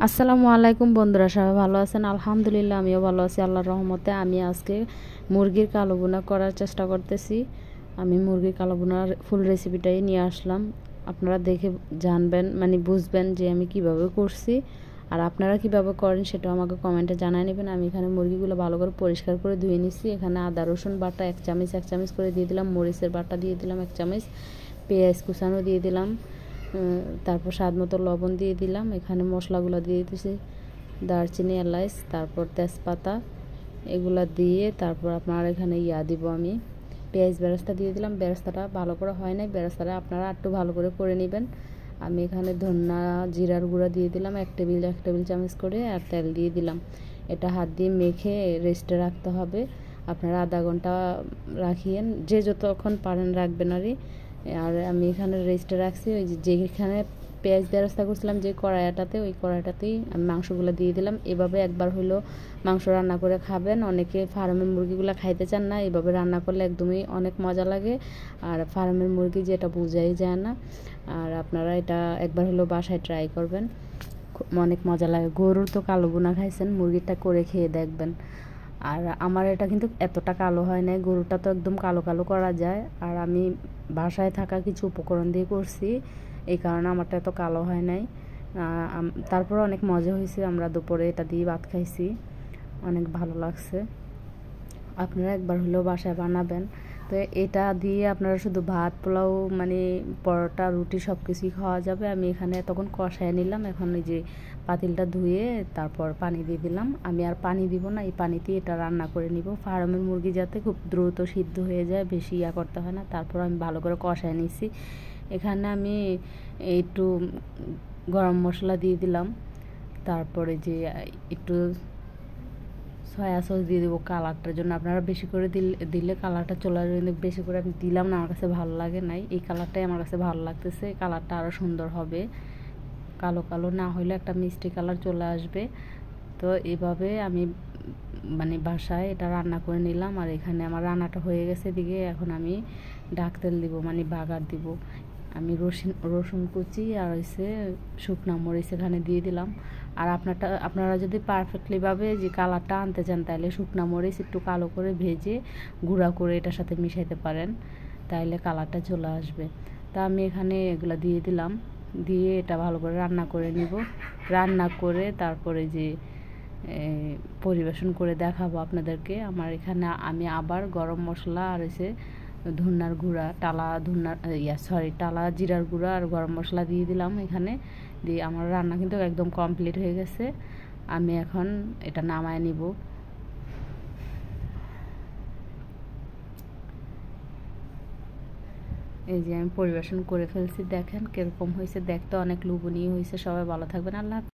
আসসালামু আলাইকুম বন্ধুরা, সবাই ভালো আছেন? আলহামদুলিল্লাহ, আমিও ভালো আছি আল্লাহর রহমতে। আমি আজকে মুরগির কালো ভুনা করার চেষ্টা করতেছি। আমি মুরগির কালো ভুনার ফুল রেসিপিটাই নিয়ে আসলাম। আপনারা দেখে জানবেন, মানে বুঝবেন যে আমি কিভাবে করছি। আর আপনারা কিভাবে করেন সেটাও আমাকে কমেন্টে জানিয়ে নেবেন। আমি এখানে মুরগিগুলো ভালো করে পরিষ্কার করে ধুয়ে নিচ্ছি। এখানে আদা রসুন বাটা এক চামচ করে দিয়ে দিলাম, মরিচের বাটা দিয়ে দিলাম এক চামচ, পেঁয়াজ কুচানো দিয়ে দিলাম, তারপর স্বাদ মতো লবণ দিয়ে দিলাম। এখানে মশলাগুলো দিয়ে দিয়েছি, দারচিনি, এলাচ, তারপর তেজপাতা, এগুলা দিয়ে তারপর আপনার এখানে দিব আমি পেঁয়াজ বেরেস্তা দিয়ে দিলাম। বেরেস্তাটা ভালো করে হয় নাই, বেরেস্তাটা আপনারা একটু ভালো করে নেবেন। আমি এখানে ধনিয়া জিরার গুঁড়া দিয়ে দিলাম এক টেবিল চামচ করে, আর তেল দিয়ে দিলাম। এটা হাত দিয়ে মেখে রেস্টে রাখতে হবে। আপনারা আধা ঘন্টা রাখিয়েন, যে যতক্ষণ পারেন রাখবেন। আর আমি এখানে রেস্টে রাখছি। ওই যেখানে পেঁয়াজ বেরেস্তা করছিলাম যে কড়াইটাতে, ওই কড়াইটাতেই আমি মাংসগুলো দিয়ে দিলাম। এভাবে একবার হলো মাংস রান্না করে খাবেন। অনেকে ফার্মের মুরগিগুলো খাইতে চান না, এভাবে রান্না করলে একদমই অনেক মজা লাগে। আর ফার্মের মুরগি যেটা বোঝাই যায় না। আর আপনারা এটা একবার হলো বাসায় ট্রাই করবেন, অনেক মজা লাগে। গরুর তো কালো ভুনা খাইছেন, মুরগিটা করে খেয়ে দেখবেন। আর আমার এটা কিন্তু এতটা কালো হয় নাই, গরুটা তো একদম কালো করা যায়। আর আমি বাসায় থাকা কিছু উপকরণ দিয়ে করছি, এই কারণে আমারটা এত কালো হয় নাই। তারপর অনেক মজা হয়েছে। আমরা দুপুরে এটা দিয়ে ভাত খাইছি, অনেক ভালো লাগছে। আপনারা একবার হলেও বাসায় বানাবেন। তো এটা দিয়ে আপনারা শুধু ভাত, পোলাও, মানে পরোটা, রুটি সব কিছুই খাওয়া যাবে। আমি এখানে তখন কষায় নিলাম। এখন এই যে পাতিলটা ধুয়ে তারপর পানি দিয়ে দিলাম। আমি আর পানি দিব না, এই পানিতেই এটা রান্না করে নিব। ফার্মের মুরগি যাতে খুব দ্রুত সিদ্ধ হয়ে যায়, বেশি করতে হয় না। তারপর আমি ভালো করে কষায় নিছি। এখানে আমি একটু গরম মশলা দিয়ে দিলাম, তারপরে যে একটু সয়া সস দিয়ে দেবো কালারটার জন্য। আপনারা বেশি করে দিলে কালারটা চলে আসবে, কিন্তু বেশি করে আমি দিলাম না, আমার কাছে ভালো লাগে নাই। এই কালারটাই আমার কাছে ভালো লাগতেছে, এই কালারটা আরও সুন্দর হবে। কালো না হলে একটা মিষ্টি কালার চলে আসবে। তো এইভাবে আমি মানে বাসায় এটা রান্না করে নিলাম। আর এখানে আমার রান্নাটা হয়ে গেছে এদিকে। এখন আমি ডাক তেল দিব, মানে বাগার দিব। আমি রসুন কুচি আর শুকনো মরিচ এখানে দিয়ে দিলাম। আর আপনারা যদি পারফেক্টলিভাবে যে কালারটা আনতে চান, তাহলে শুকনো মরিচ একটু কালো করে ভেজে গুঁড়া করে এটার সাথে মিশাইতে পারেন, তাইলে কালারটা চলে আসবে। তা আমি এখানে এগুলো দিয়ে দিলাম, দিয়ে এটা ভালো করে রান্না করে নিব। রান্না করে তারপরে যে পরিবেশন করে দেখাবো আপনাদেরকে। আমার এখানে আমি আবার গরম মশলা আর ধনিয়ার গুঁড়া, টালা জিরার গুঁড়া আর গরম মশলা দিয়ে দিলাম এখানে। দিয়ে আমার রান্না কিন্তু একদম কমপ্লিট হয়ে গেছে। আমি এখন এটা নামায় নিব। এই যে আমি পরিবেশন করে ফেলছি, দেখেন কিরকম হয়েছে, দেখতে অনেক লোভনীয় হয়েছে। সবাই ভালো থাকবেন, আল্লাহ।